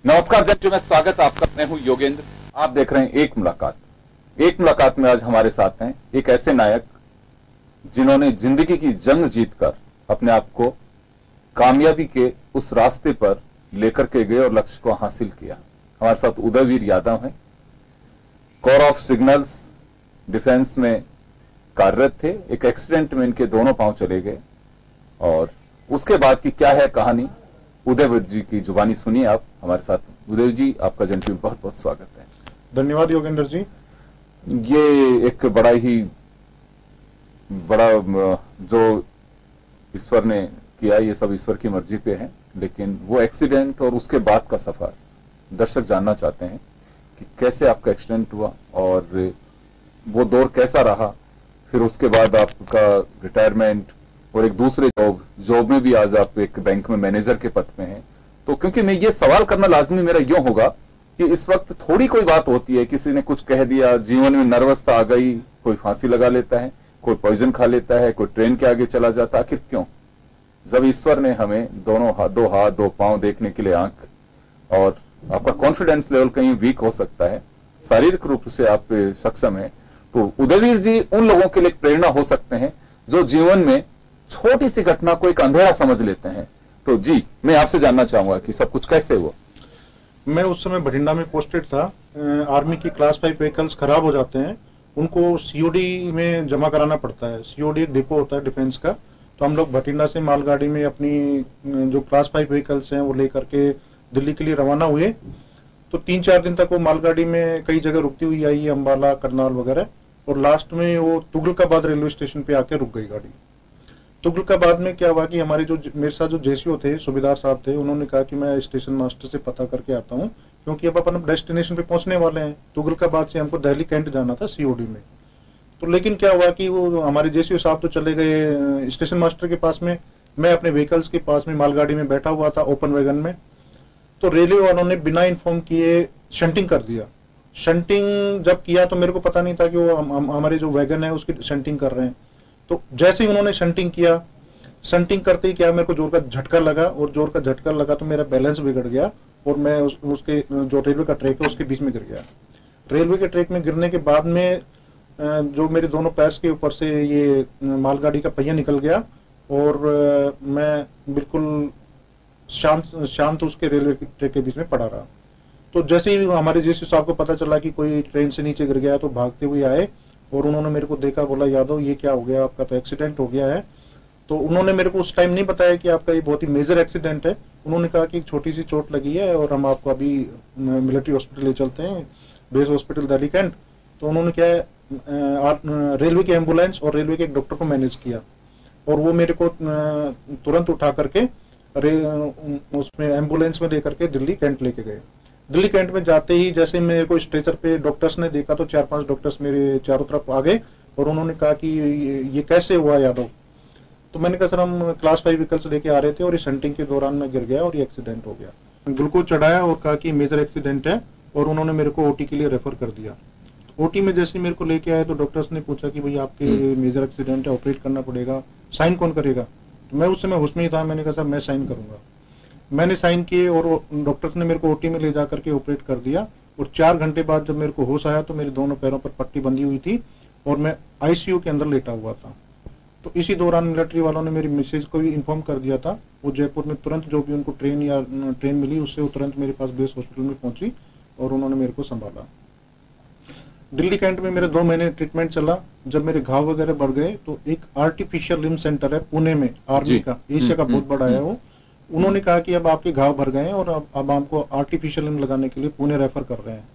नमस्कार जंटू में स्वागत आपका। मैं हूं योगेंद्र। आप देख रहे हैं एक मुलाकात में आज हमारे साथ हैं एक ऐसे नायक जिन्होंने जिंदगी की जंग जीतकर अपने आप को कामयाबी के उस रास्ते पर लेकर के गए और लक्ष्य को हासिल किया। हमारे साथ उदयवीर यादव हैं। कोर ऑफ सिग्नल्स डिफेंस में कार्यरत थे। एक एक्सीडेंट में इनके दोनों पांव चले गए और उसके बाद की क्या है कहानी, उदयवीर जी की जुबानी सुनिए आप हमारे साथ। उदयवीर जी, आपका जंटू में बहुत बहुत स्वागत है। धन्यवाद योगेंद्र जी। ये एक बड़ा जो ईश्वर ने किया, ये सब ईश्वर की मर्जी पे है। लेकिन वो एक्सीडेंट और उसके बाद का सफर दर्शक जानना चाहते हैं कि कैसे आपका एक्सीडेंट हुआ और वो दौर कैसा रहा। फिर उसके बाद आपका रिटायरमेंट और एक दूसरे जॉब में भी आज आप एक बैंक में मैनेजर के पद पे हैं। तो क्योंकि मैं ये सवाल करना लाजमी मेरा यूं होगा कि इस वक्त थोड़ी कोई बात होती है, किसी ने कुछ कह दिया, जीवन में नर्वसता आ गई, कोई फांसी लगा लेता है, कोई पॉइजन खा लेता है, कोई ट्रेन के आगे चला जाता है। आखिर क्यों? जब ईश्वर ने हमें दो हाथ दो पांव देखने के लिए आंख, और आपका कॉन्फिडेंस लेवल कहीं वीक हो सकता है, शारीरिक रूप से आप सक्षम है, तो उदयवीर जी उन लोगों के लिए एक प्रेरणा हो सकते हैं जो जीवन में छोटी सी घटना को एक अंधेरा समझ लेते हैं। तो जी, मैं आपसे जानना चाहूंगा कि सब कुछ कैसे हुआ। मैं उस समय बठिंडा में पोस्टेड था। आर्मी की क्लास 5 व्हीकल्स खराब हो जाते हैं, उनको सीओडी में जमा कराना पड़ता है। सीओडी एक डिपो होता है डिफेंस का। तो हम लोग बठिंडा से मालगाड़ी में अपनी जो क्लास 5 व्हीकल्स हैं वो लेकर के दिल्ली के लिए रवाना हुए। तो 3-4 दिन तक वो मालगाड़ी में कई जगह रुकती हुई आई, अंबाला, करनाल वगैरह, और लास्ट में वो तुगलकाबाद रेलवे स्टेशन पे आके रुक गई गाड़ी। तुगलकाबाद में क्या हुआ कि हमारे जो मेरे साथ जो जेसीओ थे, सूबेदार साहब थे, उन्होंने कहा कि मैं स्टेशन मास्टर से पता करके आता हूं, क्योंकि अब अपन डेस्टिनेशन पे पहुंचने वाले हैं। तुगलकाबाद से हमको दिल्ली कैंट जाना था सीओडी में। तो लेकिन क्या हुआ कि वो हमारे जेसीओ साहब तो चले गए स्टेशन मास्टर के पास में, मैं अपने व्हीकल्स के पास में मालगाड़ी में बैठा हुआ था ओपन वैगन में। तो रेलवे वालों ने बिना इन्फॉर्म किए शंटिंग कर दिया। शंटिंग जब किया तो मेरे को पता नहीं था कि वो हमारे जो वैगन है उसकी शंटिंग कर रहे हैं। तो जैसे ही उन्होंने शंटिंग किया, शंटिंग करते ही क्या, मेरे को जोर का झटका लगा, और जोर का झटका लगा तो मेरा बैलेंस बिगड़ गया और मैं उसके जो रेलवे का ट्रैक है उसके बीच में गिर गया। रेलवे के ट्रैक में गिरने के बाद में जो मेरे दोनों पैर के ऊपर से ये मालगाड़ी का पहिया निकल गया और मैं बिल्कुल शांत उसके रेलवे ट्रैक के बीच में पड़ा रहा। तो जैसे ही हमारे जेसी साहब को पता चला कि कोई ट्रेन से नीचे गिर गया तो भागते हुए आए और उन्होंने मेरे को देखा, बोला यादव ये क्या हो गया, आपका तो एक्सीडेंट हो गया है। तो उन्होंने मेरे को उस टाइम नहीं बताया कि आपका ये बहुत ही मेजर एक्सीडेंट है। उन्होंने कहा कि एक छोटी सी चोट लगी है और हम आपको अभी मिलिट्री हॉस्पिटल ले चलते हैं, बेस हॉस्पिटल दिल्ली कैंट। तो उन्होंने क्या है, रेलवे की एम्बुलेंस और रेलवे के एक डॉक्टर को मैनेज किया और वो मेरे को तुरंत उठा करके उसमें एम्बुलेंस में लेकर के दिल्ली कैंट लेके गए। दिल्ली कैंट में जाते ही जैसे मेरे को स्ट्रेचर पे डॉक्टर्स ने देखा तो 4-5 डॉक्टर्स मेरे चारों तरफ आ गए और उन्होंने कहा कि ये कैसे हुआ यादव। तो मैंने कहा सर हम क्लास 5 व्हीकल से लेके आ रहे थे और इस शंटिंग के दौरान मैं गिर गया और ये एक्सीडेंट हो गया। ग्लूकोज चढ़ाया और कहा कि मेजर एक्सीडेंट है और उन्होंने मेरे को ओटी के लिए रेफर कर दिया। ओटी में जैसे मेरे को लेके आए तो डॉक्टर्स ने पूछा कि भाई आपके मेजर एक्सीडेंट है, ऑपरेट करना पड़ेगा, साइन कौन करेगा। तो मैं उस समय होश में ही था, मैंने कहा सर मैं साइन करूंगा। मैंने साइन किए और डॉक्टर्स ने मेरे को ओटी में ले जाकर के ऑपरेट कर दिया। और 4 घंटे बाद जब मेरे को होश आया तो मेरे दोनों पैरों पर पट्टी बंधी हुई थी और मैं आईसीयू के अंदर लेटा हुआ था। तो इसी दौरान मिलिट्री वालों ने मेरी मिसेज को भी इन्फॉर्म कर दिया था। वो जयपुर में तुरंत जो भी उनको ट्रेन मिली उससे वो तुरंत मेरे पास बेस हॉस्पिटल में पहुंची और उन्होंने मेरे को संभाला। दिल्ली कैंट में मेरे 2 महीने ट्रीटमेंट चला। जब मेरे घाव वगैरह बढ़ गए तो एक आर्टिफिशियल लिम्ब सेंटर है पुणे में, आर्मी का, एशिया का बहुत बड़ा है वो। उन्होंने कहा कि अब आपके घाव भर गए हैं और अब हमको आर्टिफिशियल लिम्ब लगाने के लिए पुणे रेफर कर रहे हैं।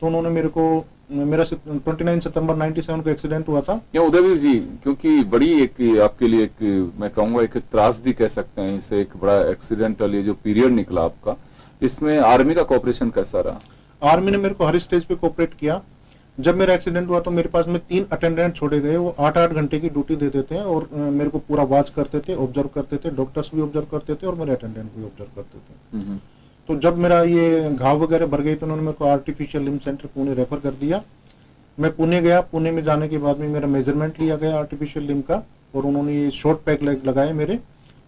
तो उन्होंने मेरा 29 सितंबर 97 को एक्सीडेंट हुआ था। या उदयवीर जी, क्योंकि बड़ी एक आपके लिए एक मैं कहूंगा एक त्रासदी कह सकते हैं इसे, एक बड़ा एक्सीडेंटल ये जो पीरियड निकला आपका, इसमें आर्मी का कोऑपरेशन कैसा रहा? आर्मी ने मेरे को हर स्टेज पे कोऑपरेट किया। जब मेरा एक्सीडेंट हुआ तो मेरे पास में 3 अटेंडेंट छोड़े गए, वो 8-8 घंटे की ड्यूटी दे देते हैं और मेरे को पूरा वॉच करते थे, ऑब्जर्व करते थे। डॉक्टर्स भी ऑब्जर्व करते थे और मेरे अटेंडेंट भी ऑब्जर्व करते थे। तो जब मेरा ये घाव वगैरह भर गई तो उन्होंने मेरे को artificial limb centre Pune refer कर दिया। मैं पुणे गया। पुणे में जाने के बाद में मेरा मेजरमेंट लिया गया आर्टिफिशियल लिम्ब का और उन्होंने ये शॉर्ट पैक लगाए मेरे।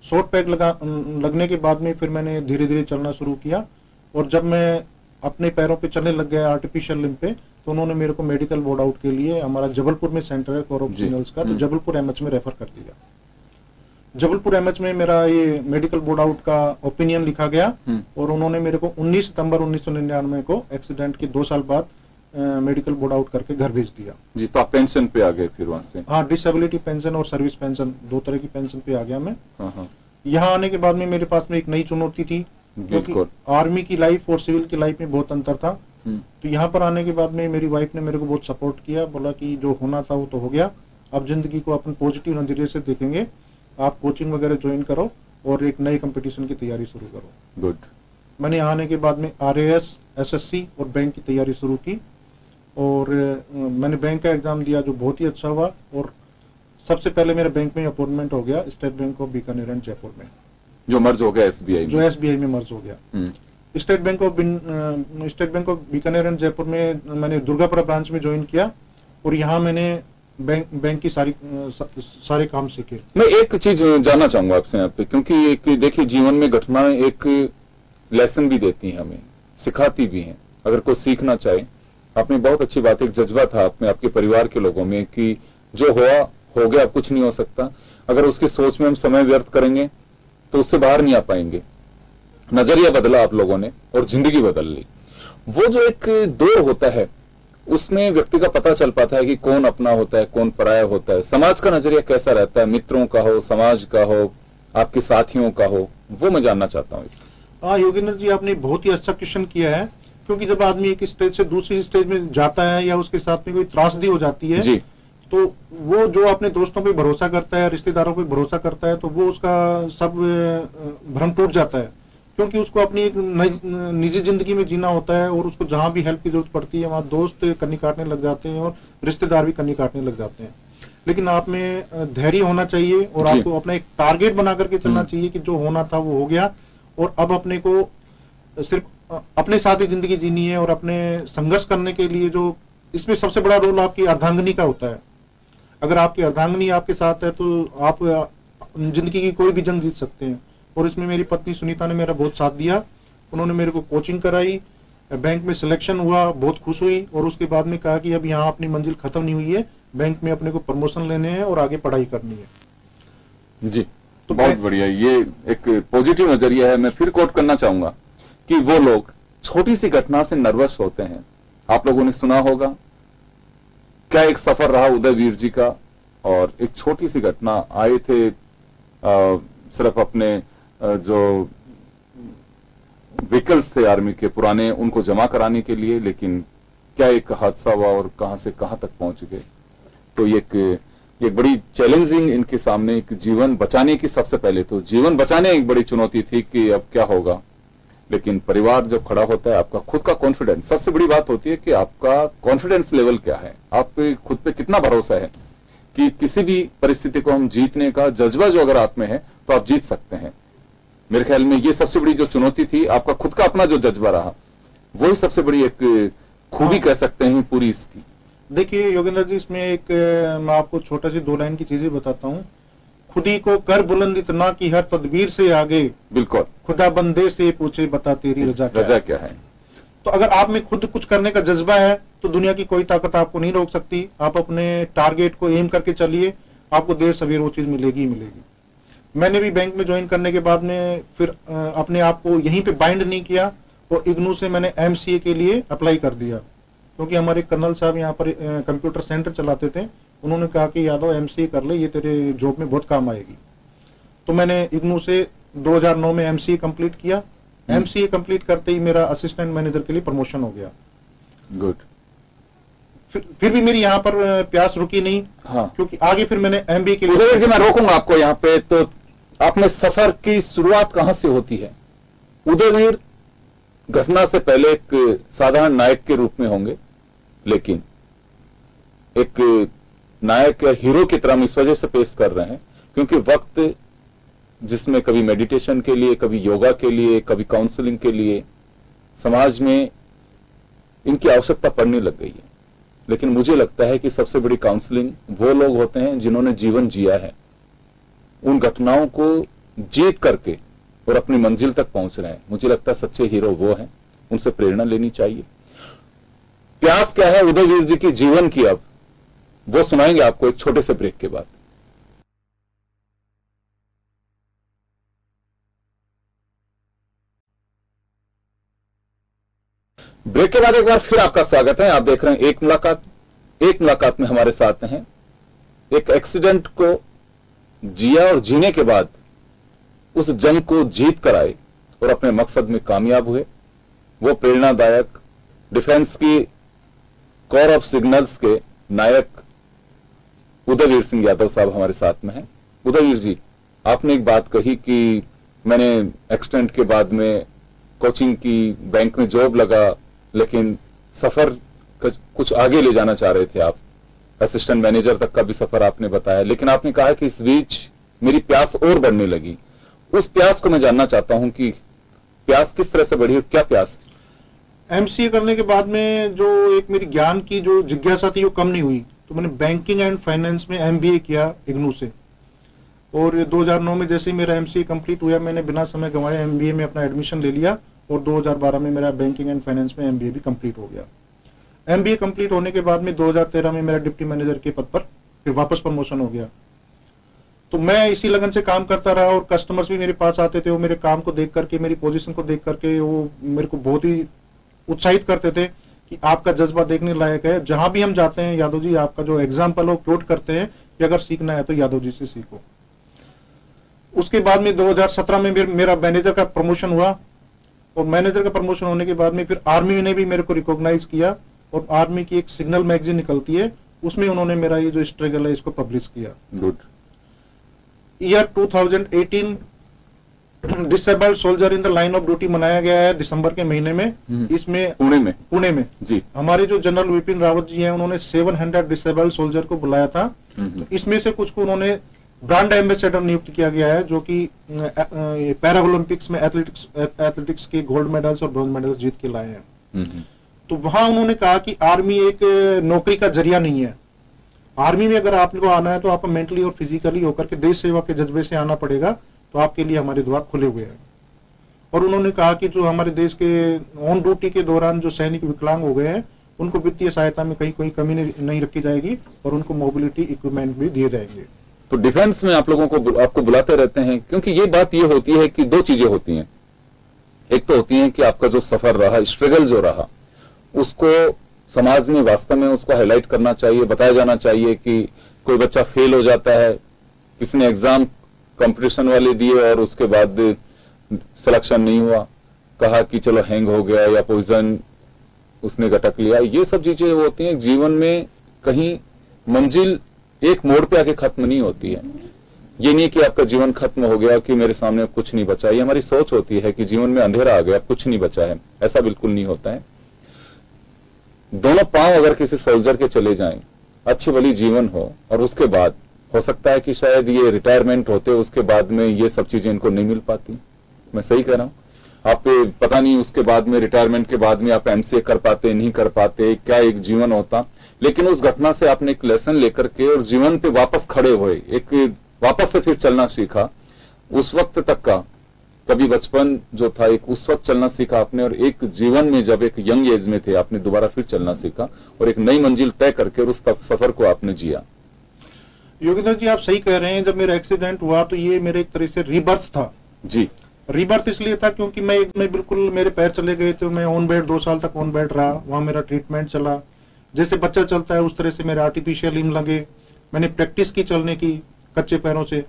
शॉर्ट पैक लगने के बाद में फिर मैंने धीरे धीरे चलना शुरू किया। और जब मैं अपने पैरों पे चलने लग गया आर्टिफिशियल लिम्ब पे, तो उन्होंने मेरे को मेडिकल बोर्ड आउट के लिए, हमारा जबलपुर में सेंटर है कोरोप्सिनल्स का, तो जबलपुर एमएच में रेफर कर दिया। जबलपुर एमएच में मेरा ये मेडिकल बोर्ड आउट का ओपिनियन लिखा गया और उन्होंने मेरे को 19 सितंबर 1999 को एक्सीडेंट के 2 साल बाद मेडिकल बोर्ड आउट करके घर भेज दिया। जी, तो आप पेंशन पे आ गए फिर वहां से? हाँ, डिसेबिलिटी पेंशन और सर्विस पेंशन, 2 तरह की पेंशन पे आ गया मैं। हाँ। यहाँ आने के बाद में मेरे पास में एक नई चुनौती थी, क्योंकि आर्मी की लाइफ और सिविल की लाइफ में बहुत अंतर था। तो यहाँ पर आने के बाद में मेरी वाइफ ने मेरे को बहुत सपोर्ट किया, बोला कि जो होना था वो तो हो गया, अब जिंदगी को अपन पॉजिटिव नजरिए से देखेंगे, आप कोचिंग वगैरह ज्वाइन करो और एक नई कंपटीशन की तैयारी शुरू करो। गुड। मैंने आने के बाद में RAS, SSC और बैंक की तैयारी शुरू की और मैंने बैंक का एग्जाम दिया जो बहुत ही अच्छा हुआ और सबसे पहले मेरा बैंक में अपॉइंटमेंट हो गया state bank of Bikaner and Jaipur में, जो मर्ज हो गया SBI में, जो SBI में मर्ज हो गया। State bank of Bikaner and Jaipur में मैंने दुर्गापुरा ब्रांच में ज्वाइन किया और यहाँ मैंने बैंक की सारे काम सीखे। मैं एक चीज जानना चाहूंगा आपसे यहाँ पे, क्योंकि एक देखिए जीवन में घटनाएं एक लेसन भी देती हैं, हमें सिखाती भी हैं। अगर कोई सीखना चाहे, आपने बहुत अच्छी बात, एक जज्बा था आपने आपके परिवार के लोगों में कि जो हुआ हो गया, अब कुछ नहीं हो सकता। अगर उसकी सोच में हम समय व्यर्थ करेंगे तो उससे बाहर नहीं आ पाएंगे। नजरिया बदला आप लोगों ने और जिंदगी बदल ली। वो जो एक दौर होता है उसमें व्यक्ति का पता चल पाता है कि कौन अपना होता है, कौन पराया होता है, समाज का नजरिया कैसा रहता है, मित्रों का हो, समाज का हो, आपके साथियों का हो, वो मैं जानना चाहता हूँ। हाँ योगेंद्र जी, आपने बहुत ही अच्छा क्वेश्चन किया है, क्योंकि जब आदमी एक स्टेज से दूसरी स्टेज में जाता है या उसके साथ में कोई त्रासदी हो जाती है जी, तो वो जो अपने दोस्तों पे भरोसा करता है, रिश्तेदारों पे भरोसा करता है, तो वो उसका सब भ्रम टूट जाता है, क्योंकि उसको अपनी एक निजी जिंदगी में जीना होता है और उसको जहां भी हेल्प की जरूरत पड़ती है वहां दोस्त कन्नी काटने लग जाते हैं और रिश्तेदार भी कन्नी काटने लग जाते हैं। लेकिन आप में धैर्य होना चाहिए और आपको अपना एक टारगेट बना करके चलना चाहिए कि जो होना था वो हो गया और अब अपने को सिर्फ अपने साथ ही जिंदगी जीनी है और अपने संघर्ष करने के लिए जो इसमें सबसे बड़ा रोल आपकी अर्धांगिनी का होता है। अगर आपकी अर्धांगिनी आपके साथ है तो आप जिंदगी की कोई भी जंग जीत सकते हैं और इसमें मेरी पत्नी सुनीता ने मेरा बहुत साथ दिया। उन्होंने मेरे को कोचिंग कराई, बैंक में सिलेक्शन हुआ, बहुत खुश हुई और उसके बाद में कहा कि अब यहाँ अपनी मंजिल खत्म नहीं हुई है, बैंक में अपने को प्रमोशन लेने हैं और आगे पढ़ाई करनी है। जी, तो बहुत बढ़िया, ये एक पॉजिटिव नजरिया है। मैं फिर कोट करना चाहूंगा कि वो लोग छोटी सी घटना से नर्वस होते हैं। आप लोगों ने सुना होगा क्या एक सफर रहा उदयवीर जी का, और एक छोटी सी घटना, आए थे सिर्फ अपने जो व्हीकल्स थे आर्मी के पुराने उनको जमा कराने के लिए, लेकिन क्या एक हादसा हुआ और कहां से कहां तक पहुंच गए। तो ये बड़ी चैलेंजिंग इनके सामने एक जीवन बचाने की, सबसे पहले तो जीवन बचाने एक बड़ी चुनौती थी कि अब क्या होगा, लेकिन परिवार जब खड़ा होता है, आपका खुद का कॉन्फिडेंस, सबसे बड़ी बात होती है कि आपका कॉन्फिडेंस लेवल क्या है, आप खुद पे कितना भरोसा है कि किसी भी परिस्थिति को हम जीतने का जज्बा जो अगर आप में है तो आप जीत सकते हैं। मेरे ख्याल में ये सबसे बड़ी जो चुनौती थी, आपका खुद का अपना जो जज्बा रहा, वही सबसे बड़ी एक खूबी कह सकते हैं पूरी इसकी। देखिए योगेंद्र जी, इसमें एक मैं आपको छोटा सी 2 लाइन की चीजें बताता हूँ। खुदी को कर बुलंद इतना की हर तदबीर से आगे, बिल्कुल खुदा बंदे से पूछे बता तेरी रजा क्या है। तो अगर आप में खुद कुछ करने का जज्बा है तो दुनिया की कोई ताकत आपको नहीं रोक सकती। आप अपने टारगेट को एम करके चलिए, आपको देर सवेर वो चीज मिलेगी ही मिलेगी। मैंने भी बैंक में ज्वाइन करने के बाद में फिर अपने आप को यहीं पे बाइंड नहीं किया और इग्नू से मैंने MCA के लिए अप्लाई कर दिया, क्योंकि हमारे कर्नल साहब यहाँ पर कंप्यूटर सेंटर चलाते थे। उन्होंने कहा कि यादव MCA कर ले, ये तेरे जॉब में बहुत काम आएगी। तो मैंने इग्नू से 2009 में MCA कंप्लीट किया। MCA कंप्लीट करते ही मेरा असिस्टेंट मैनेजर के लिए प्रमोशन हो गया। गुड। फिर भी मेरी यहाँ पर प्यास रुकी नहीं। हाँ, क्योंकि आगे फिर मैंने MBA के लिए। उदयवीर जी, मैं रोकूंगा आपको यहाँ पे। तो आपने सफर की शुरुआत कहां से होती है? उदयवीर घटना से पहले एक साधारण नायक के रूप में होंगे, लेकिन एक नायक या हीरो की तरह हम इस वजह से पेश कर रहे हैं क्योंकि वक्त जिसमें कभी मेडिटेशन के लिए, कभी योगा के लिए, कभी काउंसलिंग के लिए समाज में इनकी आवश्यकता पड़ने लग गई है। लेकिन मुझे लगता है कि सबसे बड़ी काउंसलिंग वो लोग होते हैं जिन्होंने जीवन जिया है, उन घटनाओं को जीत करके और अपनी मंजिल तक पहुंच रहे हैं। मुझे लगता है सच्चे हीरो वो हैं। उनसे प्रेरणा लेनी चाहिए। प्यास क्या है उदयवीर जी की जीवन की, अब वो सुनाएंगे आपको एक छोटे से ब्रेक के बाद। ब्रेक के बाद एक बार फिर आपका स्वागत है। आप देख रहे हैं एक मुलाकात में हमारे साथ हैं एक एक्सीडेंट को जिया और जीने के बाद उस जंग को जीत कर आए और अपने मकसद में कामयाब हुए, वो प्रेरणादायक डिफेंस की कोर ऑफ सिग्नल्स के नायक उदयवीर सिंह यादव साहब हमारे साथ में हैं। उदयवीर जी, आपने एक बात कही कि मैंने एक्सीडेंट के बाद में कोचिंग की, बैंक में जॉब लगा, लेकिन सफर कुछ आगे ले जाना चाह रहे थे आप, असिस्टेंट मैनेजर तक का भी सफर आपने बताया, लेकिन आपने कहा कि इस बीच मेरी प्यास और बढ़ने लगी। उस प्यास को मैं जानना चाहता हूं कि प्यास किस तरह से बढ़ी और क्या प्यास थी? एमसीए करने के बाद में जो एक मेरी ज्ञान की जो जिज्ञासा थी वो कम नहीं हुई, तो मैंने बैंकिंग एंड फाइनेंस में एमबीए किया इग्नू से, और 2009 में जैसे ही मेरा एमसीए कंप्लीट हुआ मैंने बिना समय गंवाए एमबीए में अपना एडमिशन ले लिया और 2012 में मेरा बैंकिंग एंड फाइनेंस में एमबीए भी कंप्लीट हो गया। एमबीए कंप्लीट होने के बाद में 2013 में मेरा डिप्टी मैनेजर के पद पर फिर वापस प्रमोशन हो गया। तो मैं इसी लगन से काम करता रहा और कस्टमर्स भी मेरे पास आते थे, वो मेरे काम को देख करके, मेरी पोजीशन को देख करके वो मेरे को बहुत ही उत्साहित करते थे कि आपका जज्बा देखने लायक है, जहां भी हम जाते हैं यादव जी आपका जो एग्जाम्पल हो क्योट करते हैं कि अगर सीखना है तो यादव जी से सीखो। उसके बाद में 2017 में मेरा मैनेजर का प्रमोशन हुआ और मैनेजर का प्रमोशन होने के बाद में फिर आर्मी ने भी मेरे को रिकॉग्नाइज किया और आर्मी की एक सिग्नल मैगजीन निकलती है, उसमें उन्होंने मेरा ये जो स्ट्रगल है इसको पब्लिश किया। Good. Year 2018 disabled soldier in the line of duty मनाया गया है दिसंबर के महीने में। इसमें पुणे में जी हमारे जो जनरल विपिन रावत जी हैं उन्होंने 700 डिसेबल्ड सोल्जर को बुलाया था। तो इसमें से कुछ को उन्होंने ब्रांड एम्बेसडर नियुक्त किया गया है, जो कि पैरा ओलंपिक्स में एथलेटिक्स के गोल्ड मेडल्स और ब्रॉन्ज मेडल्स जीत के लाए हैं। तो वहां उन्होंने कहा कि आर्मी एक नौकरी का जरिया नहीं है, आर्मी में अगर आपको आना है तो आपको मेंटली और फिजिकली होकर के देश सेवा के जज्बे से आना पड़ेगा, तो आपके लिए हमारे द्वार खुले हुए हैं। और उन्होंने कहा कि जो हमारे देश के ऑन ड्यूटी के दौरान जो सैनिक विकलांग हो गए हैं उनको वित्तीय सहायता में कहीं कोई कमी नहीं रखी जाएगी और उनको मोबिलिटी इक्विपमेंट भी दिए जाएंगे। तो डिफेंस में आप लोगों को आपको बुलाते रहते हैं, क्योंकि ये बात ये होती है कि दो चीजें होती हैं। एक तो होती है कि आपका जो सफर रहा, स्ट्रगल जो रहा, उसको समाज में वास्तव में उसको हाईलाइट करना चाहिए, बताया जाना चाहिए कि कोई बच्चा फेल हो जाता है, किसी ने एग्जाम कंपटीशन वाले दिए और उसके बाद सिलेक्शन नहीं हुआ, कहा कि चलो हैंग हो गया या पॉइजन उसने गटक लिया। ये सब चीजें होती हैं जीवन में, कहीं मंजिल एक मोड़ पे आके खत्म नहीं होती है। ये नहीं कि आपका जीवन खत्म हो गया कि मेरे सामने कुछ नहीं बचा। ये हमारी सोच होती है कि जीवन में अंधेरा आ गया, कुछ नहीं बचा है। ऐसा बिल्कुल नहीं होता है। दोनों पांव अगर किसी सोल्जर के चले जाएं, अच्छी भली जीवन हो, और उसके बाद हो सकता है कि शायद ये रिटायरमेंट होते उसके बाद में ये सब चीजें इनको नहीं मिल पाती। मैं सही कह रहा हूं? आप पता नहीं उसके बाद में, रिटायरमेंट के बाद में आप एमसीए कर पाते नहीं कर पाते, क्या एक जीवन होता। लेकिन उस घटना से आपने एक लेसन लेकर के और जीवन पे वापस खड़े हुए, एक वापस से फिर चलना सीखा। उस वक्त तक का कभी बचपन जो था, एक उस वक्त चलना सीखा आपने, और एक जीवन में जब एक यंग एज में थे आपने दोबारा फिर चलना सीखा और एक नई मंजिल तय करके और उस सफर को आपने जिया। योगेंद्र जी आप सही कह रहे हैं। जब मेरा एक्सीडेंट हुआ तो ये मेरे एक तरह से रीबर्थ था। जी, रीबर्थ इसलिए था क्योंकि मैं बिल्कुल, मेरे पैर चले गए थे, मैं ऑन बेड 2 साल तक ऑन बेड रहा, वहां मेरा ट्रीटमेंट चला। जैसे बच्चा चलता है उस तरह से मेरे आर्टिफिशियल लिम्ब लगे। मैंने प्रैक्टिस की चलने की कच्चे पैरों से,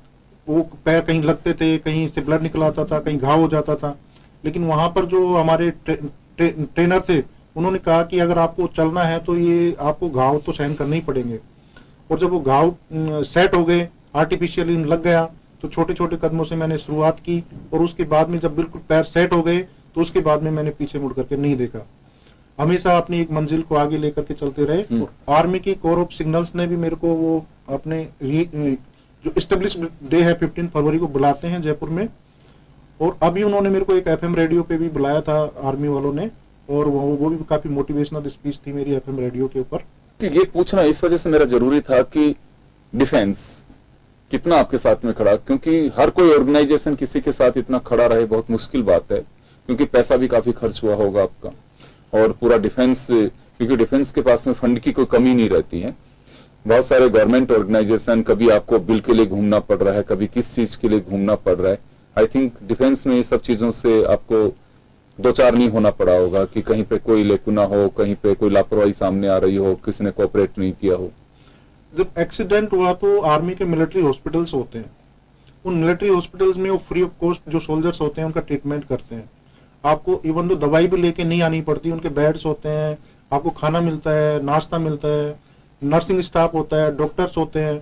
वो पैर कहीं लगते थे, कहीं से ब्लड निकल आता था, कहीं घाव हो जाता था। लेकिन वहां पर जो हमारे ट्रेनर थे उन्होंने कहा कि अगर आपको चलना है तो ये आपको घाव तो सहन करने ही पड़ेंगे। और जब वो घाव सेट हो गए, आर्टिफिशियल लिम्ब लग गया, तो छोटे छोटे कदमों से मैंने शुरुआत की और उसके बाद में जब बिल्कुल पैर सेट हो गए तो उसके बाद में मैंने पीछे मुड़ करके नहीं देखा। हमेशा अपनी एक मंजिल को आगे लेकर के चलते रहे। आर्मी की कोर ऑफ सिग्नल्स ने भी मेरे को वो अपने जो एस्टेब्लिश डे है 15 फरवरी को बुलाते हैं जयपुर में, और अभी उन्होंने मेरे को एक एफएम रेडियो पे भी बुलाया था आर्मी वालों ने, और वो भी काफी मोटिवेशनल स्पीच थी मेरी एफएम रेडियो के ऊपर। ये पूछना इस वजह से मेरा जरूरी था कि डिफेंस कितना आपके साथ में खड़ा, क्योंकि हर कोई ऑर्गेनाइजेशन किसी के साथ इतना खड़ा रहे बहुत मुश्किल बात है। क्योंकि पैसा भी काफी खर्च हुआ होगा आपका, और पूरा डिफेंस, क्योंकि डिफेंस के पास में फंड की कोई कमी नहीं रहती है। बहुत सारे गवर्नमेंट ऑर्गेनाइजेशन, कभी आपको बिल के लिए घूमना पड़ रहा है, कभी किस चीज के लिए घूमना पड़ रहा है। आई थिंक डिफेंस में ये सब चीजों से आपको दो चार नहीं होना पड़ा होगा कि कहीं पे कोई लेकुना हो, कहीं पे कोई लापरवाही सामने आ रही हो, किसी ने कोऑपरेट नहीं किया हो। जब एक्सीडेंट हुआ तो आर्मी के मिलिट्री हॉस्पिटल्स होते हैं, उन मिलिट्री हॉस्पिटल्स में वो फ्री ऑफ कॉस्ट जो सोल्जर्स होते हैं उनका ट्रीटमेंट करते हैं। आपको इवन तो दवाई भी लेके नहीं आनी पड़ती, उनके बेड्स होते हैं, आपको खाना मिलता है, नाश्ता मिलता है, नर्सिंग स्टाफ होता है, डॉक्टर्स होते हैं।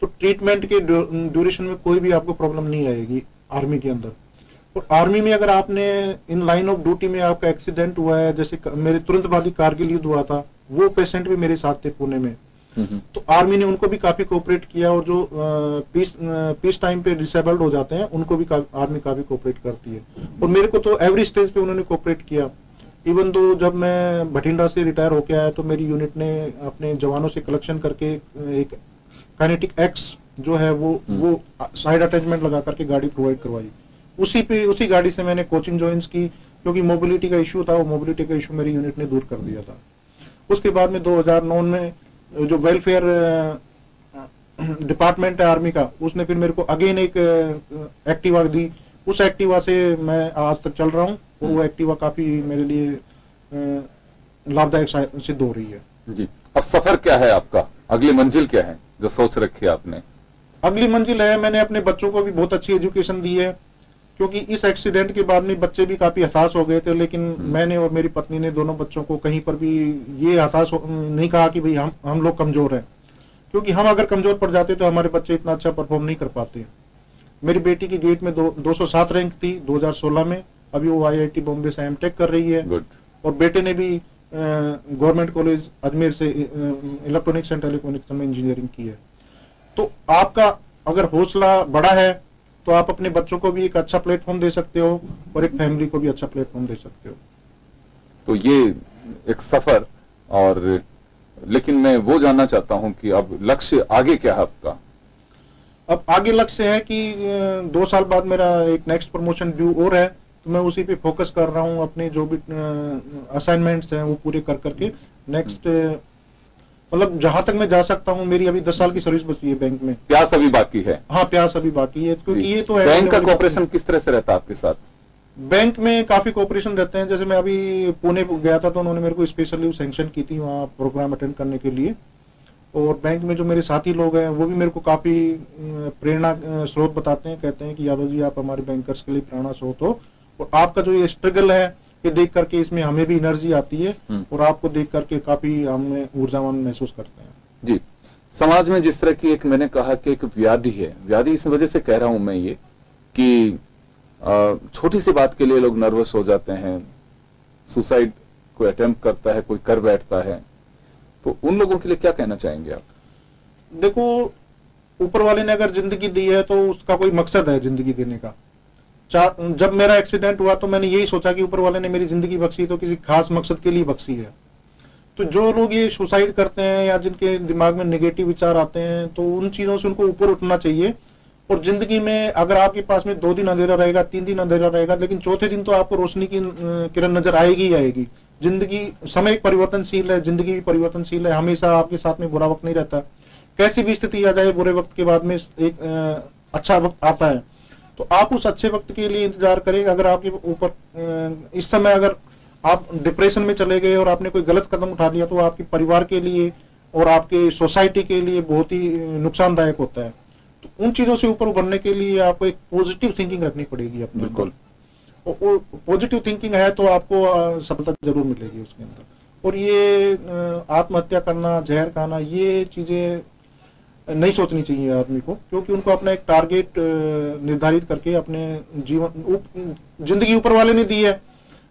तो ट्रीटमेंट के ड्यूरेशन में कोई भी आपको प्रॉब्लम नहीं आएगी आर्मी के अंदर। और आर्मी में अगर आपने इन लाइन ऑफ ड्यूटी में आपका एक्सीडेंट हुआ है, जैसे मेरे तुरंत बाद ही कारगिल युद्ध हुआ था, वो पेशेंट भी मेरे साथ थे पुणे में, तो आर्मी ने उनको भी काफी कोऑपरेट किया। और जो पीस टाइम पे डिसेबल्ड हो जाते हैं उनको भी आर्मी काफी कोऑपरेट करती है। और मेरे को तो एवरी स्टेज पे उन्होंने कोऑपरेट किया। इवन तो जब मैं भटिंडा से रिटायर होके आया तो मेरी यूनिट ने अपने जवानों से कलेक्शन करके एक काइनेटिक एक्स जो है वो साइड अटैचमेंट लगा करके गाड़ी प्रोवाइड करवाई। उसी गाड़ी से मैंने कोचिंग ज्वाइंस की, क्योंकि मोबिलिटी का इश्यू था, वो मोबिलिटी का इश्यू मेरी यूनिट ने दूर कर दिया था। उसके बाद में 2009 में जो वेलफेयर डिपार्टमेंट है आर्मी का, उसने फिर मेरे को अगेन एक एक्टिवा दी। उस एक्टिवा से मैं आज तक चल रहा हूँ और वो एक्टिवा काफी मेरे लिए लाभदायक सिद्ध हो रही है। जी, अब सफर क्या है आपका, अगली मंजिल क्या है जो सोच रखी है आपने? अगली मंजिल है, मैंने अपने बच्चों को भी बहुत अच्छी एजुकेशन दी है, क्योंकि इस एक्सीडेंट के बाद में बच्चे भी काफी हताश हो गए थे। लेकिन मैंने और मेरी पत्नी ने दोनों बच्चों को कहीं पर भी ये हताश नहीं कहा कि भाई हम लोग कमजोर हैं, क्योंकि हम अगर कमजोर पड़ जाते तो हमारे बच्चे इतना अच्छा परफॉर्म नहीं कर पाते। मेरी बेटी की गेट में 207 रैंक थी 2016 में, अभी वो IIT बॉम्बे से एमटेक कर रही है। और बेटे ने भी गवर्नमेंट कॉलेज अजमेर से इलेक्ट्रॉनिक्स एंड टेलीकम्युनिकेशन में इंजीनियरिंग की है। तो आपका अगर हौसला बड़ा है तो आप अपने बच्चों को भी एक अच्छा प्लेटफॉर्म दे सकते हो और एक फैमिली को भी अच्छा प्लेटफॉर्म दे सकते हो। तो ये एक सफर, और लेकिन मैं वो जानना चाहता हूं कि अब लक्ष्य आगे क्या है आपका? अब आगे लक्ष्य है कि 2 साल बाद मेरा एक नेक्स्ट प्रमोशन ड्यू और है, तो मैं उसी पे फोकस कर रहा हूं। अपने जो भी असाइनमेंट्स हैं वो पूरे कर करके नेक्स्ट, मतलब जहां तक मैं जा सकता हूं। मेरी अभी 10 साल की सर्विस बची है बैंक में। प्यास अभी बाकी है? हाँ, प्यास अभी बाकी है, क्योंकि ये तो है। बैंक का कोऑपरेशन किस तरह से रहता है आपके साथ? बैंक में काफी कोऑपरेशन रहते हैं। जैसे मैं अभी पुणे गया था तो उन्होंने मेरे को स्पेशली सैंक्शन की थी वहाँ प्रोग्राम अटेंड करने के लिए। और बैंक में जो मेरे साथी लोग हैं वो भी मेरे को काफी प्रेरणा स्रोत बताते हैं, कहते हैं कि यादव जी आप हमारे बैंकर्स के लिए प्रेरणा स्रोत हो, और आपका जो ये स्ट्रगल है ये देख करके इसमें हमें भी एनर्जी आती है और आपको देख करके काफी हमें ऊर्जावान महसूस करते हैं। जी, समाज में जिस तरह की एक मैंने कहा कि एक व्याधि है, व्याधि इस वजह से कह रहा हूं मैं ये कि छोटी सी बात के लिए लोग नर्वस हो जाते हैं, सुसाइड कोई अटेम्प्ट करता है, कोई कर बैठता है, तो उन लोगों के लिए क्या कहना चाहेंगे आप? देखो, ऊपर वाले ने अगर जिंदगी दी है तो उसका कोई मकसद है जिंदगी देने का। जब मेरा एक्सीडेंट हुआ तो मैंने यही सोचा कि ऊपर वाले ने मेरी जिंदगी बख्शी तो किसी खास मकसद के लिए बख्शी है। तो जो लोग ये सुसाइड करते हैं या जिनके दिमाग में नेगेटिव विचार आते हैं, तो उन चीजों से उनको ऊपर उठना चाहिए। और जिंदगी में अगर आपके पास में 2 दिन अंधेरा रहेगा, 3 दिन अंधेरा रहेगा, लेकिन चौथे दिन तो आपको रोशनी की किरण नजर आएगी ही आएगी। जिंदगी, समय परिवर्तनशील है, जिंदगी भी परिवर्तनशील है, हमेशा आपके साथ में बुरा वक्त नहीं रहता। कैसी भी स्थिति आ जाए, बुरे वक्त के बाद में एक अच्छा वक्त आता है। तो आप उस अच्छे वक्त के लिए इंतजार करें। अगर आपके ऊपर इस समय अगर आप डिप्रेशन में चले गए और आपने कोई गलत कदम उठा लिया तो आपके परिवार के लिए और आपके सोसाइटी के लिए बहुत ही नुकसानदायक होता है। तो उन चीजों से ऊपर उभरने के लिए आपको एक पॉजिटिव थिंकिंग रखनी पड़ेगी अपने। बिल्कुल, पॉजिटिव थिंकिंग है तो आपको सफलता जरूर मिलेगी उसके अंदर। और ये आत्महत्या करना, जहर खाना, ये चीजें नहीं सोचनी चाहिए आदमी को, क्योंकि उनको अपना एक टारगेट निर्धारित करके अपने जीवन, जिंदगी ऊपर वाले ने दी है,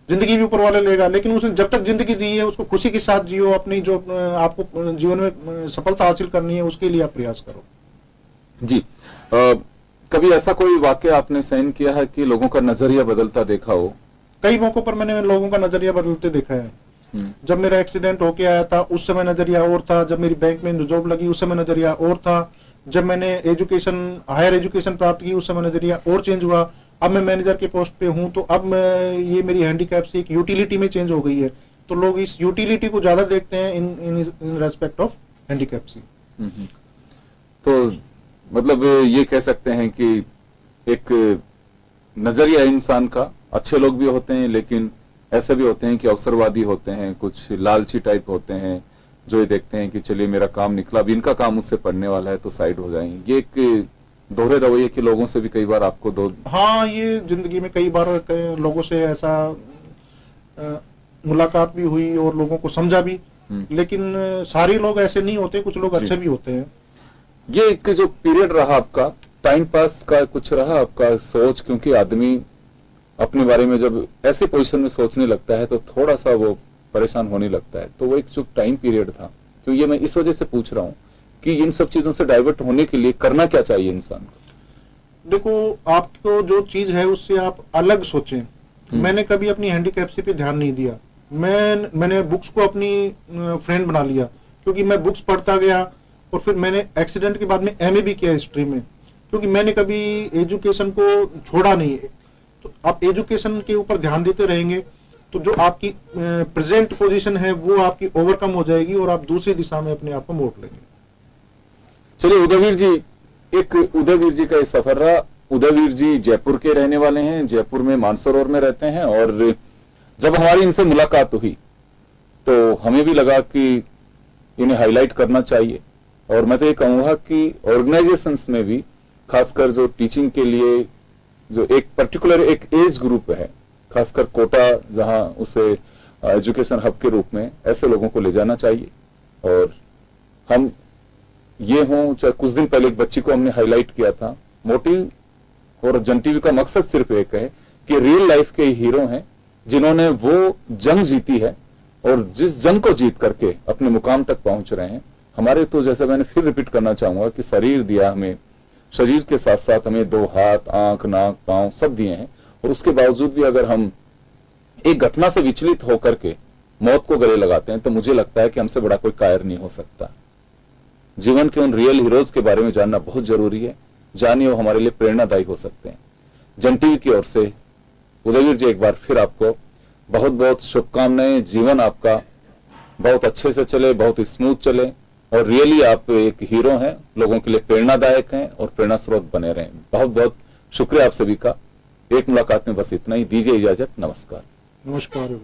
जिंदगी भी ऊपर वाले लेगा, लेकिन उसने जब तक जिंदगी दी है उसको खुशी के साथ जियो। अपनी जो आपको जीवन में सफलता हासिल करनी है उसके लिए आप प्रयास करो। जी, कभी ऐसा कोई वाकया आपने सहन किया है कि लोगों का नजरिया बदलता देखा हो? कई मौकों पर मैंने लोगों का नजरिया बदलते देखा है। जब मेरा एक्सीडेंट होके आया था उस समय नजरिया और था, जब मेरी बैंक में जॉब लगी उस समय नजरिया और था, जब मैंने हायर एजुकेशन प्राप्त की उस समय नजरिया और चेंज हुआ। अब मैं मैनेजर के पोस्ट पे हूं, तो अब मैं ये मेरी हैंडीकैप से एक यूटिलिटी में चेंज हो गई है। तो लोग इस यूटिलिटी को ज्यादा देखते हैं इन रेस्पेक्ट ऑफ हैंडीकैप्सी। तो मतलब ये कह सकते हैं कि एक नजरिया इंसान का, अच्छे लोग भी होते हैं लेकिन ऐसे भी होते हैं कि अवसरवादी होते हैं, कुछ लालची टाइप होते हैं जो ये देखते हैं कि चलिए मेरा काम निकला, अब इनका काम मुझसे पड़ने वाला है तो साइड हो जाएंगे। ये एक दोहरे रवैये के लोगों से भी कई बार आपको हाँ, ये जिंदगी में कई बार लोगों से ऐसा मुलाकात भी हुई और लोगों को समझा भी, लेकिन सारे लोग ऐसे नहीं होते, कुछ लोग अच्छे भी होते हैं। ये एक जो पीरियड रहा आपका, टाइम पास का कुछ रहा आपका सोच, क्योंकि आदमी अपने बारे में जब ऐसे पोजीशन में सोचने लगता है तो थोड़ा सा वो परेशान होने लगता है, तो वो एक जो टाइम पीरियड था, तो ये मैं इस वजह से पूछ रहा हूं कि इन सब चीजों से डाइवर्ट होने के लिए करना क्या चाहिए इंसान को? देखो, आपको जो चीज है उससे आप अलग सोचें। मैंने कभी अपनी हैंडीकैप्सी पे ध्यान नहीं दिया। मैंने बुक्स को अपनी फ्रेंड बना लिया, क्योंकि मैं बुक्स पढ़ता गया और फिर मैंने एक्सीडेंट के बाद में एमए भी किया हिस्ट्री में, क्योंकि मैंने कभी एजुकेशन को छोड़ा नहीं है। तो आप एजुकेशन के ऊपर ध्यान देते रहेंगे तो जो आपकी प्रेजेंट पोजीशन है वो आपकी ओवरकम हो जाएगी और आप दूसरी दिशा में अपने आप को मोड़ लेंगे। चलिए उदयवीर जी, एक उदयवीर जी का ये सफर रहा। उदयवीर जी जयपुर के रहने वाले हैं, जयपुर में मानसरोवर में रहते हैं, और जब हमारी इनसे मुलाकात हुई तो हमें भी लगा कि इन्हें हाईलाइट करना चाहिए। और मैं तो ये कहूंगा कि ऑर्गेनाइजेशंस में भी, खासकर जो टीचिंग के लिए जो एक पर्टिकुलर एक एज ग्रुप है, खासकर कोटा जहां उसे एजुकेशन हब के रूप में ऐसे लोगों को ले जाना चाहिए। और हम ये हों, चाहे कुछ दिन पहले एक बच्ची को हमने हाईलाइट किया था, मोटिव और जन टीवी का मकसद सिर्फ एक है कि रियल लाइफ के हीरो हैं जिन्होंने वो जंग जीती है और जिस जंग को जीत करके अपने मुकाम तक पहुंच रहे हैं। हमारे तो जैसे मैंने फिर रिपीट करना चाहूंगा कि शरीर दिया हमें, शरीर के साथ साथ हमें 2 हाथ, आंख, नाक, पांव सब दिए हैं, और उसके बावजूद भी अगर हम एक घटना से विचलित होकर के मौत को गले लगाते हैं तो मुझे लगता है कि हमसे बड़ा कोई कायर नहीं हो सकता। जीवन के उन रियल हीरोज के बारे में जानना बहुत जरूरी है, जानिए वो हमारे लिए प्रेरणादायी हो सकते हैं। जन टीवी की ओर से उदयवीर जी एक बार फिर आपको बहुत बहुत शुभकामनाएं। जीवन आपका बहुत अच्छे से चले, बहुत स्मूथ चले, और रियली आप एक हीरो हैं, लोगों के लिए प्रेरणादायक हैं और प्रेरणा स्रोत बने रहें। बहुत बहुत शुक्रिया आप सभी का। एक मुलाकात में बस इतना ही, दीजिए इजाजत, नमस्कार। नमस्कार।